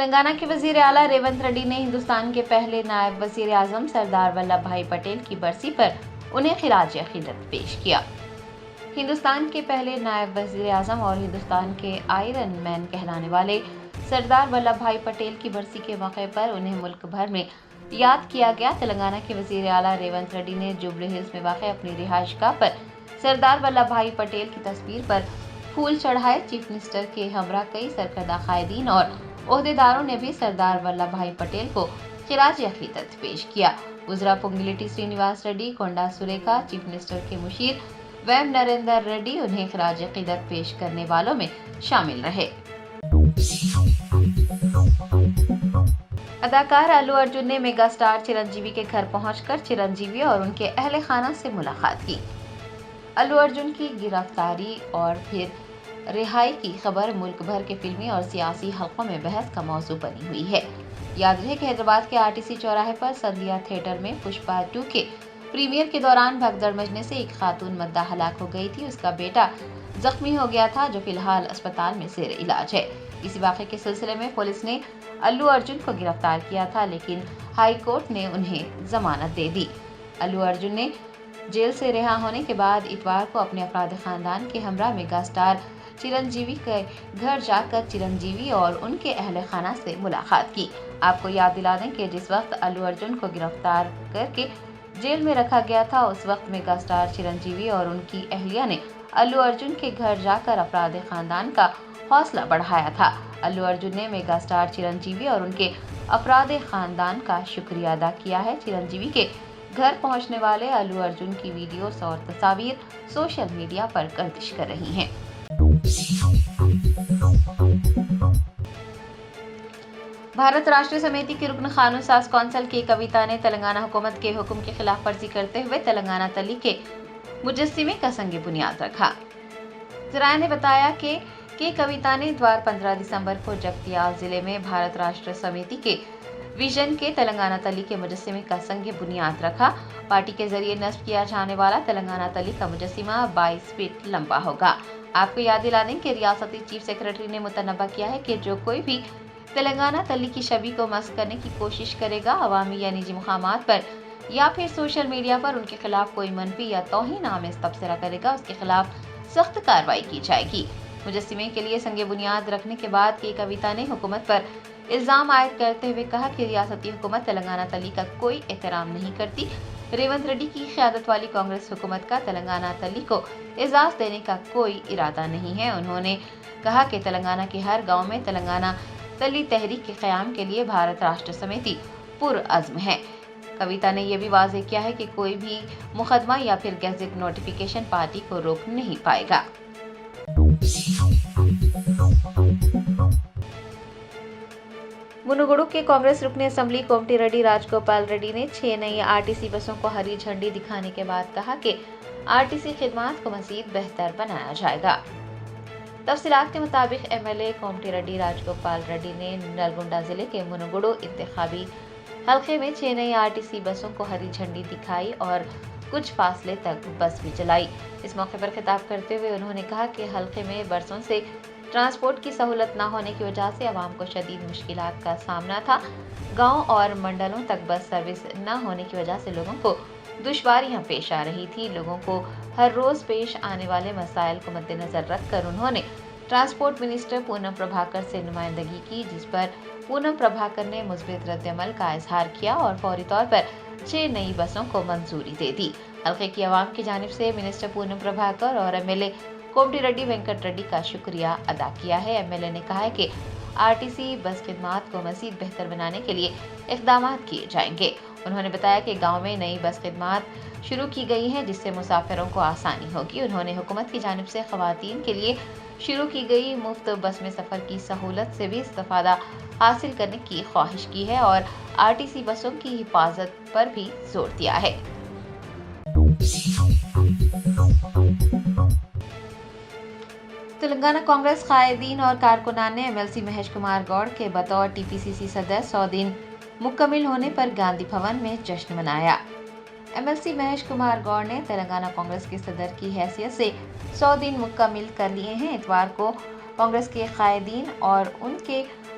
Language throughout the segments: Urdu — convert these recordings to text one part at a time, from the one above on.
تلنگانہ کے وزیر اعلیٰ ریونت ریڈی نے ہندوستان کے پہلے نائب وزیر اعظم سردار ولبھ بھائی پٹیل کی برسی پر انہیں خراج عقیدت پیش کیا۔ ہندوستان کے پہلے نائب وزیر اعظم اور ہندوستان کے آئرن مین کہلانے والے سردار ولبھ بھائی پٹیل کی برسی کے موقع پر انہیں ملک بھر میں یاد کیا گیا۔ تلنگانہ کے وزیر اعلیٰ ریونت ریڈی نے جوبلی ہلز میں واقع اپنی رہائش گاہ پر سردار ولبھ بھائی پٹیل کی تصویر پر پھول چڑھائے۔ چیف منسٹر کے ہمراہ کئی سرکردہ قائدین اور عہدیداروں نے بھی سردار ولبھ بھائی پٹیل کو خراج عقیدت پیش کیا۔ وزراء پونگلیٹی سرینواس ریڈی، کونڈا سریکھا، چیف منسٹر کے مشیر ویم نریندر ریڈی انہیں خراج عقیدت پیش کرنے والوں میں شامل رہے۔ اداکار الو ارجن نے میگا اسٹار چرنجیوی کے گھر پہنچ کر چرنجیوی اور ان کے اہل خانہ سے ملاقات کی۔ الو ارجن کی گرفتاری اور پھر رہائی کی خبر ملک بھر کے فلمی اور سیاسی حلقوں میں بحث کا موضوع بنی ہوئی ہے۔ یاد رہے کہ حیدرآباد کے RTC چوراہے پر سندھیا تھیٹر میں پشپا 2 کے پریمیئر کے دوران بھگدڑ مچنے سے ایک خاتون مداح ہلاک ہو گئی تھی۔ اس کا بیٹا زخمی ہو گیا تھا جو فی الحال اسپتال میں زیر علاج ہے۔ اسی واقعے کے سلسلے میں پولیس نے الو ارجن کو گرفتار کیا تھا لیکن ہائی کورٹ نے انہیں ضمانت دے دی۔ الو ارجن نے جیل سے رہا ہونے کے بعد اتوار کو اپنے افراد خاندان کے ہمراہ میگا اسٹار چرنجیوی کے گھر جا کر چرنجیوی اور ان کے اہل خانہ سے ملاقات کی۔ آپ کو یاد دلا دیں کہ جس وقت الو ارجن کو گرفتار کر کے جیل میں رکھا گیا تھا اس وقت میگا اسٹار چرنجیوی اور ان کی اہلیہ نے الو ارجن کے گھر جا کر افراد خاندان کا حوصلہ بڑھایا تھا۔ الو ارجن نے میگا اسٹار چرنجیوی اور ان کے افراد خاندان کا شکریہ ادا کیا ہے۔ چرنجیوی کے گھر پہنچنے والے الو ارجن کی ویڈیوز اور تصاویر سوشل میڈیا پر گردش کر رہی ہیں۔ بھارت راشٹریہ سمیتی کی رکن قانون ساز کونسل کے کویتا نے تلنگانہ حکومت کے حکم کی خلاف ورزی کرتے ہوئے تلنگانہ تلی کے مجسمے کا سنگ بنیاد رکھا۔ ذرائع نے بتایا کہ کویتا نے اتوار 15 دسمبر کو جگتیال ضلع میں بھارت راشٹریہ سمیتی کے ویژن کے تلنگانہ تلی کے مجسمے کا سنگ بنیاد رکھا۔ پارٹی کے ذریعے نصب کیا جانے والا تلنگانہ تلی کا مجسمہ 22 فٹ لمبا ہوگا۔ آپ کو یاد دلا دیں کہ ریاستی چیف سیکرٹری نے متنبہ کیا ہے کہ جو کوئی بھی تلنگانہ تلی کی شبیہ کو مسخ کرنے کی کوشش کرے گا، عوامی یا نجی مقامات پر یا پھر سوشل میڈیا پر ان کے خلاف کوئی منفی یا توہین آمیز تبصرہ کرے گا، اس کے خلاف سخت کارروائی کی جائے گی۔ مجسمے کے لیے سنگ بنیاد رکھنے کے بعد کویتا نے حکومت پر الزام عائد کرتے ہوئے کہا کہ ریاستی حکومت تلنگانہ تلی کا کوئی احترام نہیں کرتی۔ ریونت ریڈی کی قیادت والی کانگریس حکومت کا تلنگانہ تلی کو اعزاز دینے کا کوئی ارادہ نہیں ہے۔ انہوں نے کہا کہ تلنگانہ کے ہر گاؤں میں تلنگانہ تلی تحریک کے قیام کے لیے بھارت راشٹریہ سمیتی پرعزم ہے۔ کویتا نے یہ بھی واضح کیا ہے کہ کوئی بھی مقدمہ یا پھر گیزٹ نوٹیفیکیشن پارٹی کو روک نہیں پائے گا۔ منوگڑو کے کانگریس رکن اسمبلی کومٹی ریڈی راج گوپال ریڈی نے 6 نئی RTC بسوں کو ہری جھنڈی دکھانے کے بعد کہا کہ RTC خدمات کو مزید بہتر بنایا جائے گا۔ تفصیلات کے مطابق MLA کومٹی ریڈی راج گوپال ریڈی نے نلگونڈا ضلع کے منوگڑو انتخابی حلقے میں 6 نئی RTC بسوں کو ہری جھنڈی دکھائی اور کچھ فاصلے تک بس بھی چلائی۔ اس موقع پر خطاب کرتے ہوئے انہوں نے کہا کہ حلقے میں برسوں سے ٹرانسپورٹ کی سہولت نہ ہونے کی وجہ سے عوام کو شدید مشکلات کا سامنا تھا۔ گاؤں اور منڈلوں تک بس سروس نہ ہونے کی وجہ سے لوگوں کو دشواریاں پیش آ رہی تھی۔ لوگوں کو ہر روز پیش آنے والے مسائل کو مد نظر رکھ کر انہوں نے ٹرانسپورٹ منسٹر پونم پربھاکر سے نمائندگی کی، جس پر پونم پربھاکر نے مثبت رد عمل کا اظہار کیا اور فوری طور پر 6 نئی بسوں کو منظوری دے دی۔ حلقے کی عوام کی جانب سے منسٹر پونم پربھاکر اور MLA کومٹی ریڈی وینکٹ ریڈی کا شکریہ ادا کیا ہے۔ MLA نے کہا ہے کہ RTC بس خدمات کو مزید بہتر بنانے کے لیے اقدامات کیے جائیں گے۔ انہوں نے بتایا کہ گاؤں میں نئی بس خدمات شروع کی گئی ہیں جس سے مسافروں کو آسانی ہوگی۔ انہوں نے حکومت کی جانب سے خواتین کے لیے شروع کی گئی مفت بس میں سفر کی سہولت سے بھی استفادہ حاصل کرنے کی خواہش کی ہے اور RTC بسوں کی حفاظت پر بھی زور دیا ہے۔ تلنگانہ کانگریس قائدین اور کارکنان نے MLC مہیش کمار گوڑ کے بطور TPCC صدر 100 دن مکمل ہونے پر گاندھی بھون میں جشن منایا۔ MLC مہیش کمار گوڑ نے تلنگانہ کانگریس کے صدر کی حیثیت سے 100 دن مکمل کر لیے ہیں۔ اتوار کو کانگریس کے قائدین اور ان کے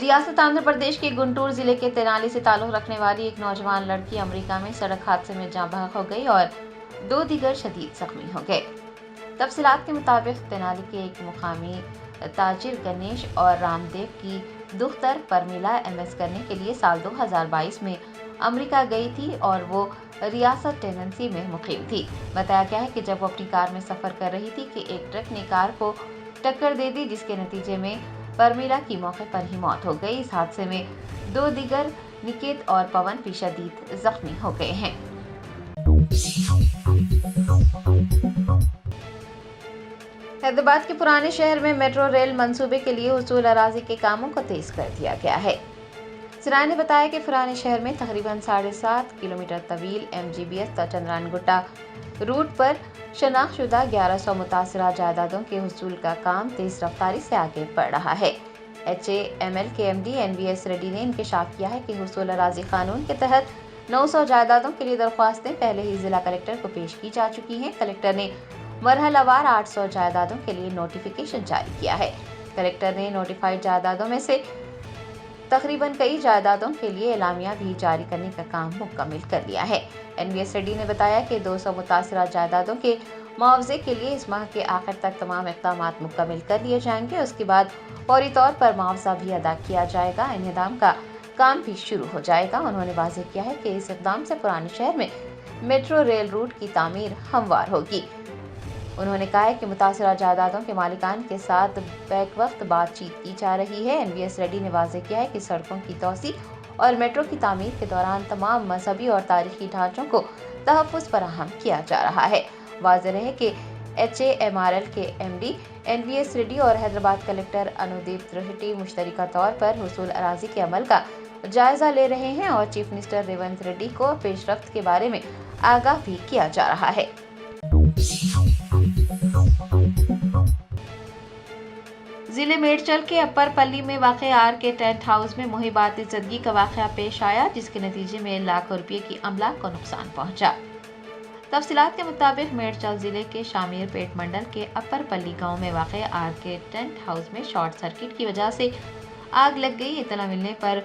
ریاست آندھرا پردیش کے گنٹور ضلع کے تینالی سے تعلق رکھنے والی ایک نوجوان لڑکی امریکہ میں سڑک حادثے میں جاں بحق ہو گئی اور 2 دیگر شدید زخمی ہو گئے۔ تفصیلات کے مطابق تینالی کے ایک مقامی تاجر گنیش اور رام دیو کی دختر پرمیلا MS کرنے کے لیے سال 2022 میں امریکہ گئی تھی اور وہ ریاست ٹیننسی میں مقیم تھی۔ بتایا گیا ہے کہ جب وہ اپنی کار میں سفر کر رہی تھی کہ ایک ٹرک نے کار کو ٹکر دے دی، جس کے نتیجے میں پرمیلا کی موقع پر ہی موت ہو گئی۔ اس حادثے میں 2 دیگر نکیت اور پون بھی شدید زخمی ہو گئے ہیں۔ حیدرآباد کے پرانے شہر میں میٹرو ریل منصوبے کے لیے حصول اراضی کے کاموں کو تیز کر دیا گیا ہے۔ ذرائع نے بتایا کہ پرانے شہر میں تقریباً 7.5 کلومیٹر طویل MGBS تا چندران گٹا روٹ پر شناخت شدہ 1100 متاثرہ جائیدادوں کے حصول کا کام تیز رفتاری سے آگے بڑھ رہا ہے۔ HAML کے MD NVS ریڈی نے انکشاف کیا ہے کہ حصول اراضی قانون کے تحت 900 جائیدادوں کے لیے درخواستیں پہلے ہی ضلع کلکٹر کو پیش کی جا چکی ہیں۔ کلکٹر نے مرحلہ وار 800 جائیدادوں کے لیے نوٹیفیکیشن جاری کیا ہے۔ کلکٹر نے نوٹیفائڈ جائیدادوں میں سے تقریباً کئی جائیدادوں کے لیے اعلامیہ بھی جاری کرنے کا کام مکمل کر لیا ہے۔ NVS ریڈی نے بتایا کہ 200 متاثرہ جائیدادوں کے معاوضے کے لیے اس ماہ کے آخر تک تمام اقدامات مکمل کر لیے جائیں گے۔ اس کے بعد فوری طور پر معاوضہ بھی ادا کیا جائے گا۔ انہدام کا کام بھی شروع ہو جائے گا۔ انہوں نے واضح کیا ہے کہ اس اقدام سے پرانے شہر میں میٹرو ریل روٹ کی تعمیر ہموار ہوگی۔ انہوں نے کہا ہے کہ متاثرہ جائیدادوں کے مالکان کے ساتھ بیک وقت بات چیت کی جا رہی ہے۔ NVS ریڈی نے واضح کیا ہے کہ سڑکوں کی توسیع اور میٹرو کی تعمیر کے دوران تمام مذہبی اور تاریخی ڈھانچوں کو تحفظ فراہم کیا جا رہا ہے۔ واضح رہے کہ HAMRL کے MD NVS ریڈی اور حیدرآباد کلکٹر انودیپ ترہٹی مشترکہ طور پر حصول اراضی کے عمل کا جائزہ لے رہے ہیں اور چیف منسٹر ریونت ریڈی کو پیش رفت کے بارے میں آگاہ بھی کیا جا رہا ہے۔ ضلع میڈچل کے اپر پلی میں واقع آر کے ٹینٹ ہاؤس میں محباتی زدگی کا واقعہ پیش آیا، جس کے نتیجے میں لاکھوں روپے کی املاک کو نقصان پہنچا۔ تفصیلات کے مطابق میڈچل ضلع کے شامیر پیٹ منڈل کے اپر پلی گاؤں میں واقع آر کے ٹینٹ ہاؤس میں شارٹ سرکٹ کی وجہ سے آگ لگ گئی۔ اطلاع ملنے پر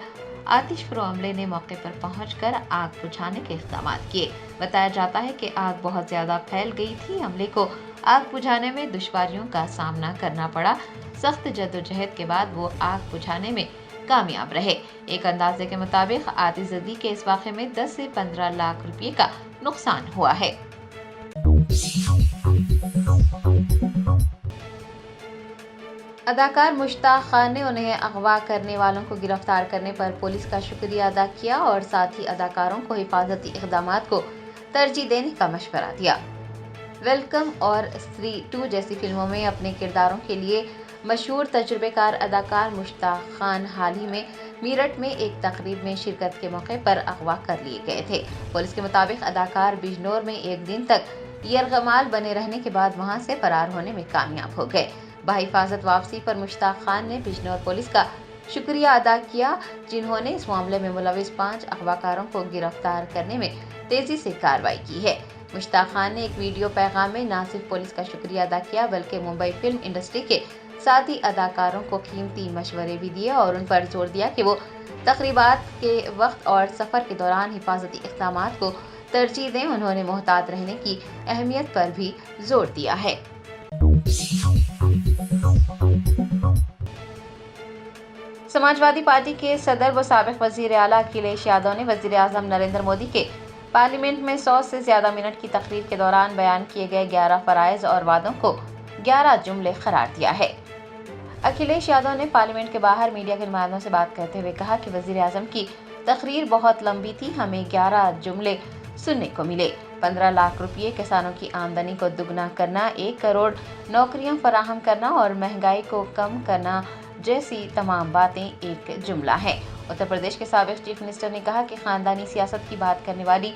آتش فروغ عملے نے موقع پر پہنچ کر آگ بجھانے کے اقدامات کیے۔ بتایا جاتا ہے کہ آگ بہت زیادہ پھیل گئی تھی۔ عملے کو آگ بجھانے میں دشواریوں کا سامنا کرنا پڑا۔ سخت جدوجہد کے بعد وہ آگ بجھانے میں کامیاب رہے۔ ایک اندازے کے مطابق آتش زدگی کے اس واقعے میں 10 سے 15 لاکھ روپے کا نقصان ہوا ہے۔ اداکار مشتاق خان نے انہیں اغوا کرنے والوں کو گرفتار کرنے پر پولیس کا شکریہ ادا کیا اور ساتھ ہی اداکاروں کو حفاظتی اقدامات کو ترجیح دینے کا مشورہ دیا۔ ویلکم اور استری 2 جیسی فلموں میں اپنے کرداروں کے لیے مشہور تجربے کار اداکار مشتاق خان حال ہی میں میرٹھ میں ایک تقریب میں شرکت کے موقع پر اغوا کر لیے گئے تھے۔ پولیس کے مطابق اداکار بجنور میں ایک دن تک یرغمال بنے رہنے کے بعد وہاں سے فرار ہونے میں کامیاب ہو گئے۔ بحفاظت واپسی پر مشتاق خان نے بجنور پولیس کا شکریہ ادا کیا، جنہوں نے اس معاملے میں ملوث 5 اغواکاروں کو گرفتار کرنے میں تیزی سے کارروائی کی ہے۔ مشتاق خان نے ایک ویڈیو پیغام میں نہ صرف پولیس کا شکریہ ادا کیا بلکہ ممبئی فلم انڈسٹری کے ساتھی اداکاروں کو قیمتی مشورے بھی دیے اور ان پر زور دیا کہ وہ تقریبات کے وقت اور سفر کے دوران حفاظتی اقدامات کو ترجیح دیں۔ انہوں نے محتاط رہنے کی اہمیت پر بھی زور دیا ہے۔ سماجوادی پارٹی کے صدر و سابق وزیر اعلیٰ اکھلیش یادو نے وزیر اعظم نریندر مودی کے پارلیمنٹ میں 100 سے زیادہ منٹ کی تقریر کے دوران بیان کیے گئے 11 فرائض اور وعدوں کو 11 جملے قرار دیا ہے۔ اکھلیش یادو نے پارلیمنٹ کے باہر میڈیا کے نمائندوں سے بات کرتے ہوئے کہا کہ وزیر اعظم کی تقریر بہت لمبی تھی، ہمیں 11 جملے سننے کو ملے۔ 15 لاکھ روپے کسانوں کی آمدنی کو دگنا کرنا، 1 کروڑ نوکریاں فراہم کرنا اور مہنگائی کو کم کرنا جیسی تمام باتیں ایک جملہ ہیں۔ اتر پردیش کے سابق چیف منسٹر نے کہا کہ خاندانی سیاست کی بات کرنے والی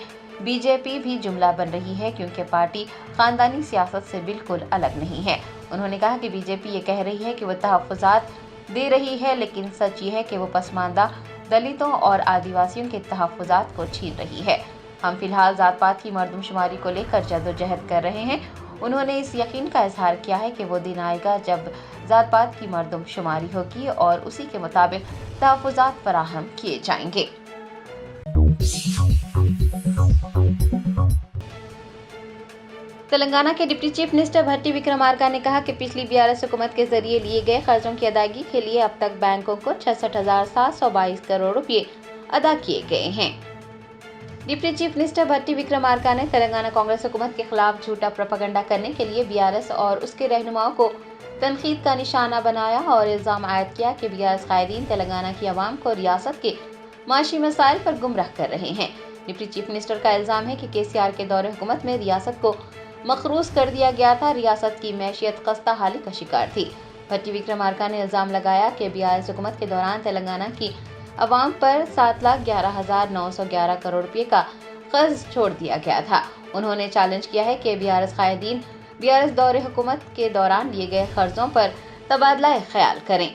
BJP بھی جملہ بن رہی ہے کیونکہ پارٹی خاندانی سیاست سے بالکل الگ نہیں ہے۔ انہوں نے کہا کہ BJP یہ کہہ رہی ہے کہ وہ تحفظات دے رہی ہے، لیکن سچ یہ ہے کہ وہ پسماندہ دلتوں اور آدیواسیوں کے تحفظات کو چھین رہی ہے۔ ہم فی الحال ذات پات کی مردم شماری کو لے کر جدوجہد کر رہے ہیں۔ انہوں نے اس یقین کا اظہار کیا ہے کہ وہ دن آئے گا جب ذات پات کی مردم شماری ہوگی اور اسی کے مطابق تحفظات فراہم کیے جائیں گے۔ تلنگانہ کے ڈپٹی چیف منسٹر بھٹی وکرمارکا نے کہا کہ پچھلی BRS حکومت کے ذریعے لیے گئے قرضوں کی ادائیگی کے لیے اب تک بینکوں کو 66,722 کروڑ روپے ادا کیے گئے ہیں۔ ڈپٹی چیف منسٹر بھٹی وکرمارکا نے تلنگانہ کانگریس حکومت کے خلاف جھوٹا پروپیگنڈا کرنے کے لیے BRS اور اس کے رہنماؤں کو تنقید کا نشانہ بنایا اور الزام عائد کیا کہ BRS قائدین تلنگانہ کی عوام کو ریاست کے معاشی مسائل پر گمراہ کر رہے ہیں۔ ڈپٹی چیف منسٹر کا الزام ہے کہ KCR کے دور حکومت میں ریاست کو مقروض کر دیا گیا تھا، ریاست کی معیشت خستہ حالی کا شکار تھی۔ بھٹی وکرمارکا نے الزام لگایا کہ BRS حکومت کے دوران تلنگانہ کی عوام پر 7,11,911 کروڑ روپے کا قرض چھوڑ دیا گیا تھا۔ انہوں نے چیلنج کیا ہے کہ BRS قائدین BRS دور حکومت کے دوران لیے گئے قرضوں پر تبادلہ خیال کریں۔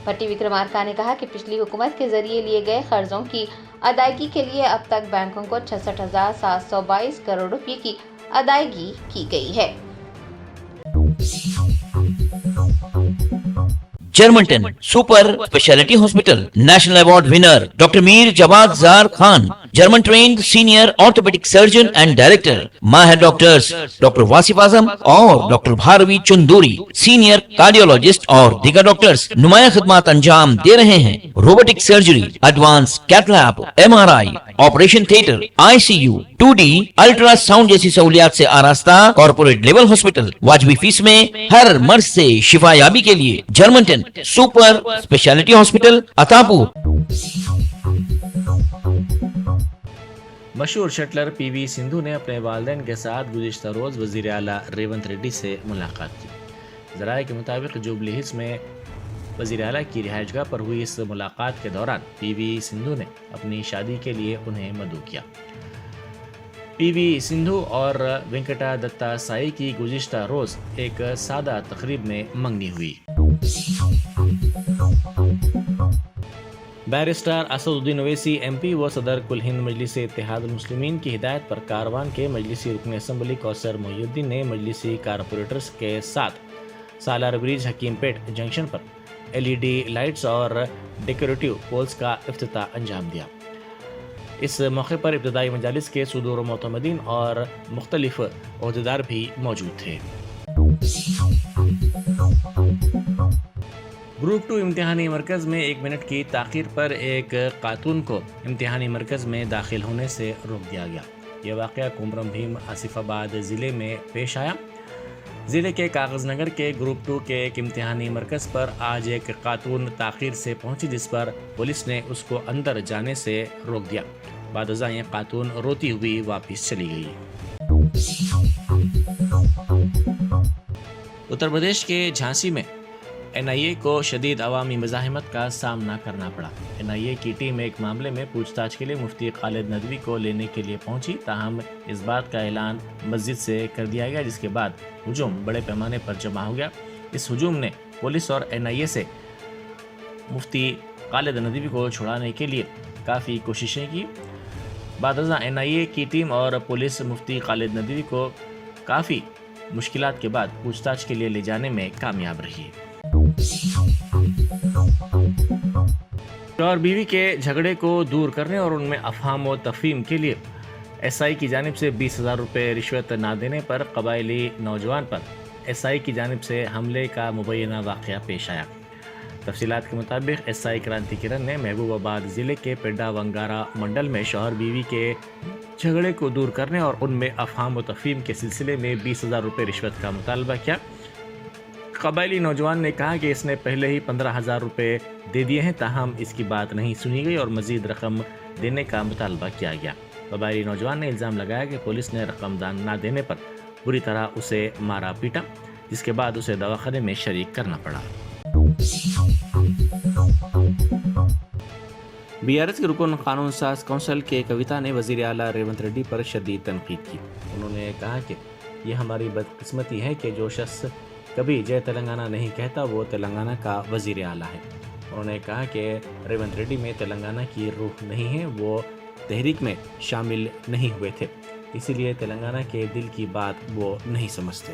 بھٹی وکرمارکا نے کہا کہ پچھلی حکومت کے ذریعے لیے گئے قرضوں کی ادائیگی کے لیے اب تک بینکوں کو 66,722 کروڑ روپے کی ادائیگی کی گئی ہے۔ Germanten super speciality hospital national award winner doctor Mir Jawad Zar Khan, German trained senior orthopaedic surgeon and director, ماہر ڈاکٹرز ڈاکٹر واصف اعظم اور doctor Bharavi Chanduri, senior cardiologist اور دیگر ڈاکٹرز نمایاں خدمات انجام دے رہے ہیں۔ Robotic surgery, advance cath lab, MRI، operation theatre, ICU، 2D ultrasound جیسی سہولیات سے آراستہ کارپوریٹ لیول ہاسپٹل، واجبی فیس میں ہر مرض سے شفا یابی کے لیے جرمنٹن سپر اسپیشلٹی ہاسپٹل عطاپور۔ مشہور شٹلر PV سندھو نے اپنے والدین کے ساتھ گزشتہ روز وزیر اعلیٰ ریونت ریڈی سے ملاقات کی۔ ذرائع کے مطابق جوبلی ہلز میں وزیر اعلیٰ کی رہائش گاہ پر ہوئی اس ملاقات کے دوران PV سندھو نے اپنی شادی کے لیے انہیں مدعو کیا۔ PV سندھو اور وینکٹا دتا سائی کی گزشتہ روز ایک سادہ تقریب میں منگنی ہوئی۔ بیرسٹر اسد الدین اویسی MP و صدر کل ہند مجلس اتحاد المسلمین کی ہدایت پر کاروان کے مجلسی رکن اسمبلی کوثر محی الدین نے مجلسی کارپوریٹرز کے ساتھ سالار بریج حکیم پیٹ جنکشن پر LED لائٹس اور ڈیکوریٹو پولز کا افتتاح انجام دیا۔ اس موقع پر ابتدائی مجالس کے صدور و معتمدین اور مختلف عہدیدار بھی موجود تھے۔ گروپ 2 امتحانی مرکز میں 1 منٹ کی تاخیر پر ایک خاتون کو امتحانی مرکز میں داخل ہونے سے روک دیا گیا۔ یہ واقعہ کومرم بھیم آصف آباد ضلع میں پیش آیا۔ ضلع کے کاغذ نگر کے گروپ 2 کے ایک امتحانی مرکز پر آج ایک خاتون تاخیر سے پہنچی، جس پر پولیس نے اس کو اندر جانے سے روک دیا۔ بعد ازاں یہ خاتون روتی ہوئی واپس چلی گئی۔ اتر پردیش کے جھانسی میں NIA کو شدید عوامی مزاحمت کا سامنا کرنا پڑا۔ NIA کی ٹیم ایک معاملے میں پوچھ تاچھ کے لیے مفتی خالد ندوی کو لینے کے لیے پہنچی، تاہم اس بات کا اعلان مسجد سے کر دیا گیا، جس کے بعد ہجوم بڑے پیمانے پر جمع ہو گیا۔ اس ہجوم نے پولیس اور NIA سے مفتی خالد ندوی کو چھڑانے کے لیے کافی کوششیں کی۔ بعد ازاں NIA کی ٹیم اور پولیس مفتی خالد ندوی کو کافی مشکلات کے بعد پوچھ تاچھ کے لیے لے جانے میں کامیاب رہی۔ اور بیوی کے جھگڑے کو دور کرنے اور ان میں افہام و تفہیم کے لیے SI کی جانب سے 20,000 روپے رشوت نہ دینے پر قبائلی نوجوان پر SI کی جانب سے حملے کا مبینہ واقعہ پیش آیا۔ تفصیلات کے مطابق SI کرانتی کرن نے محبوب آباد ضلع کے پیڈا ونگارا منڈل میں شوہر بیوی کے جھگڑے کو دور کرنے اور ان میں افہام و تفہیم کے سلسلے میں 20,000 روپے رشوت کا مطالبہ کیا۔ قبائلی نوجوان نے کہا کہ اس نے پہلے ہی 15,000 روپے دے دیے ہیں، تاہم اس کی بات نہیں سنی گئی اور مزید رقم دینے کا مطالبہ کیا گیا۔ قبائلی نوجوان نے الزام لگایا کہ پولیس نے رقم نہ دینے پر بری طرح اسے مارا پیٹا، جس کے بعد اسے دواخانے میں شریک کرنا پڑا۔ BRS کے رکن قانون ساز کونسل کے کویتا نے وزیر اعلیٰ ریونت ریڈی پر شدید تنقید کی۔ انہوں نے کہا کہ یہ ہماری بدقسمتی ہے کہ جو شخص کبھی جے تلنگانہ نہیں کہتا وہ تلنگانہ کا وزیر اعلیٰ ہے۔ انہوں نے کہا کہ ریونت ریڈی میں تلنگانہ کی روح نہیں ہے، وہ تحریک میں شامل نہیں ہوئے تھے، اسی لیے تلنگانہ کے دل کی بات وہ نہیں سمجھتے۔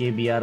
KBR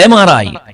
MRI,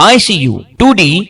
ICU, 2D